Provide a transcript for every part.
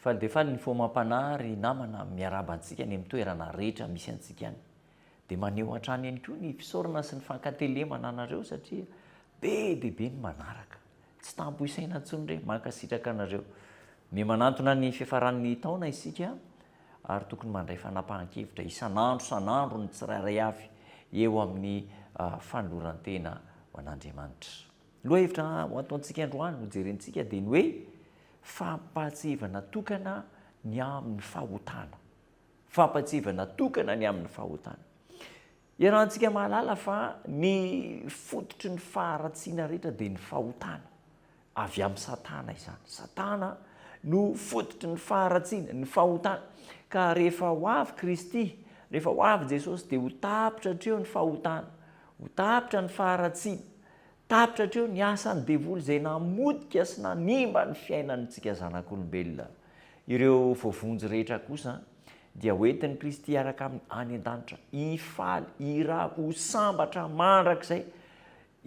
faly de faly ny fo mampanary namana miarabantsika ny am'toerana rehetra misy antsika any de maneho an-trany ihany koa ny fisaorana sy ny fankatelemana anareo satria be debe ny manaraka tsy tampo isaina ntsony re mankasitraka anareo ny manantona ny fiafaran'ny taona isika ary tokony mandray fanapahan-kevitra isan'andro ny tsirairay avy eo amin'ny fanolorantena ho an'Andriamanitra. Loha hevitra ho ataontsika androany no jerentsika dia ny hoe fampahatsevana tokana ny amin'ny fahotana. Fampahatsevana tokana ny amin'ny fahotana. Iarahantsika mahalala fa ny fototry ny faharatsiana rehetra dia ny fahotana. Avy amin'ny Satana izany. Satana no fototry ny faharatsiana, ny fahotana. Ka rehefa ho avy Kristy, rehefa ho avy Jesosy dia ho tapitra hatreo ny fahotana, ho tapitra ny faharatsiana, tapitra hatreo ny asan'ny devoly izay namodika sy nanimba ny fiainantsika zanak'olombelona. Ireo voavonjy rehetra kosa dia hoentin'ny Kristy araka any an-danitra hifaly, hirako, ho sambatra mandrakizay,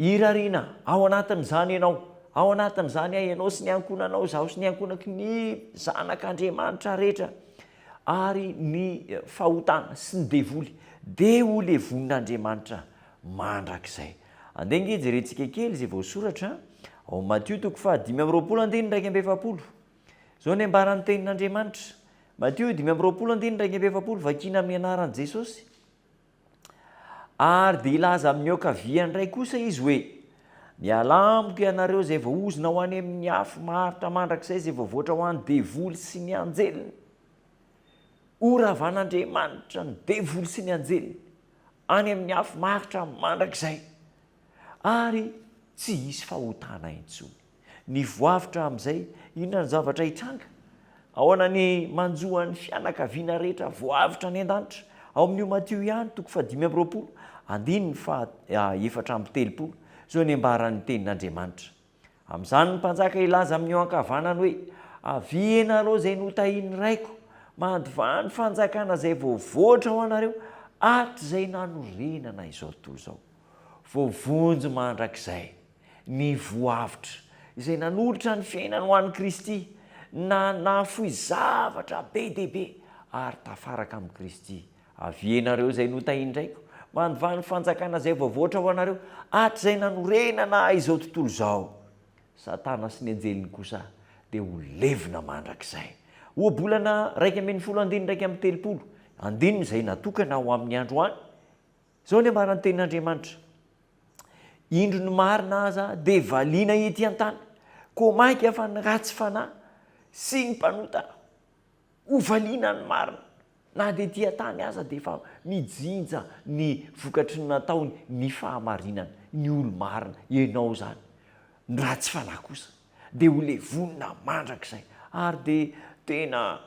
hirariana ao anatin'izany ianao, ao anatin'izany ianao sy ny ankonanao, zaho sy ny ankonako ny zanak'Andriamanitra rehetra. Ary ny fahotana sy ny devoly dia ho levonin'Andriamanitra mandrakizay. Andengy jerentsika kely izay voasoratra ao Matthieu 5:20 zao ny ambaran'ny tenin'Andriamanitra. Matthieu 5:20 vakina amin'ny anaran'i Jesosy. Ary dia ilaza amin'ny aokaviany iray kosa izy hoe miala amiko ianareo izay voaozona ho any amin'ny afo maharitra mandrakizay izay voavoatra ho an'ny devoly sy ny anjeliny. Oravan'Andriamanitra ny devoly sy ny anjeliny any amin'ny afo maharitra mandrakizay. Ary tsy hisy fahotana intsony. Ny voavitra amin'izay inona ny zavatra hitranga? Ahoana ny manjoan'ny fianakaviana rehetra voavitra any an-danitra? Ao amin'io Matthieu ihany 5:4-7 zao ny ambaran'ny tenin'Andriamanitra. Amin'izany ny mpanjaka ilaza amin'ny ankavanany hoe avy ianareo izay notahiany raiko, mandovany fanjakana izay voavoatra ho anareo hatrizay nanorenana izao tontolo izao. Voavonjy mandrakizay ny voavitra izay nanolotra ny fiainana ho an'i Kristy, nafoy zavatra be dehibe ary tafaraka amin'i Kristy. Avy ianareo izay notahiany raiko, mandovany fanjakana izay voavoatra ho anareo hatrizay nanorenana izao tontolo izao. Satana sy ny anjeliny kosa dia ho levina mandrakizay. Ohabolana 1:30 andininy izay natokana ho amin'ny androany. Zao ny ambaran'ny tenin'Andriamanitra. Indro ny marina aza dia valiana ety an-tany, koa mainka fa ny ratsy fanahy sy ny mpanota ho valiana ny marina. Na dia ety an-tany aza dia efa mijinja ny vokatry ny nataony ny fahamarinana, ny olo-marina ianao zany. Ny ratsy fanahy kosa dia ho levonina mandrakizay. Ary dia tena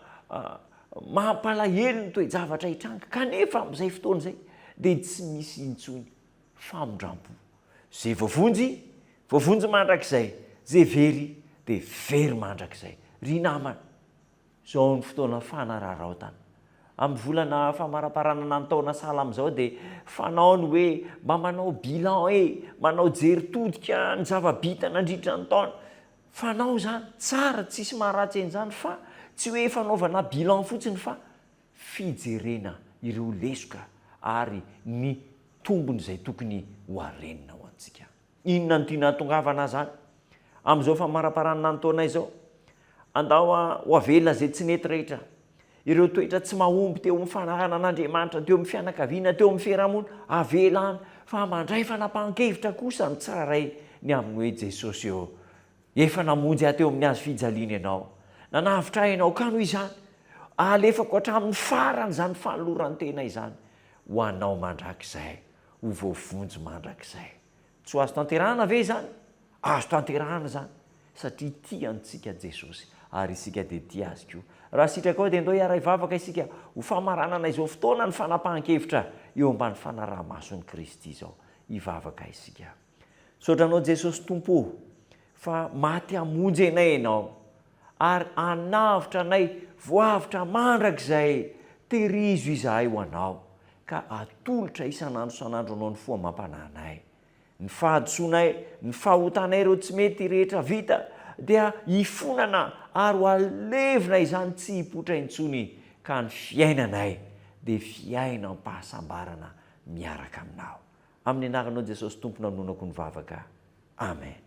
mampalahelo ny toe-javatra hitranga. Kanefa amin'izay fotoana izay dia tsy misy intsony famondrampo. Zay voavonjy mandrakizay, zay very dia very mandrakizay. Ry namana, zao ny fotoana fanararaotana. Amin'ny volana famaraparanana ny taona sahala amin'izao dia fanao ny hoe mba manao bilan manao jeritodika ny zava-bita nandritra ny taona. Fanao zany tsara, tsisy maharatsy an'izany, fa tsy hoe fanaovana bilan fotsiny fa fijerena ireo lesoka ary ny tombony izay tokony ho harenina ho antsika. Inona no tiana hatongavana zany? Amin'izao famaraparanana ny taona izao, andao ho avela izay tsy nety rehetra. Ireo toetra tsy mahomby teo amin'ny fanarana an'Andriamanitra, teo amin'ny fianakaviana, teo amin'ny fiarahamonina, avelany fa mandray fanapahan-kevitra kosa ny tsirairay ny amin'ny hoe Jesosy eo. Efa namonjy teo amin'ny hazo fijaliana ianao, nanavitra ianao ka noho izany alefako hatramin'ny farany izany fanoloran-tena izany ho anao mandrakizay, ho voavonjy mandrakizay. Tsy ho azo tanterahana ve izany? Azo tanterahana zany satria tiantsika Jesosy ary isika dia tia azy koa. Raha sitraka ao dia andao hiara hivavaka isika ho famaranana izao fotoana ny fanapahan-kevitra eo ambany fanaraha-mason'i Kristy izao. Hivavaka isika. Saotranao Jesosy Tompo fa maty hamonjy anay ianao ary anavitra anay voavitra mandrakizay, terizo izahay ho anao ka atolotra isan'andro anao ny foa mampananay. Ny fahadosoanay, ny fahotanay ireo tsy mety rehetra vita dia hifonana ary ho alevina izany tsy hipotra intsony ka ny fiainanay dia fiaina mpahasambarana miaraka aminao. Amin'ny anaranao Jesosy tompona nonako ny vavaka. Amen.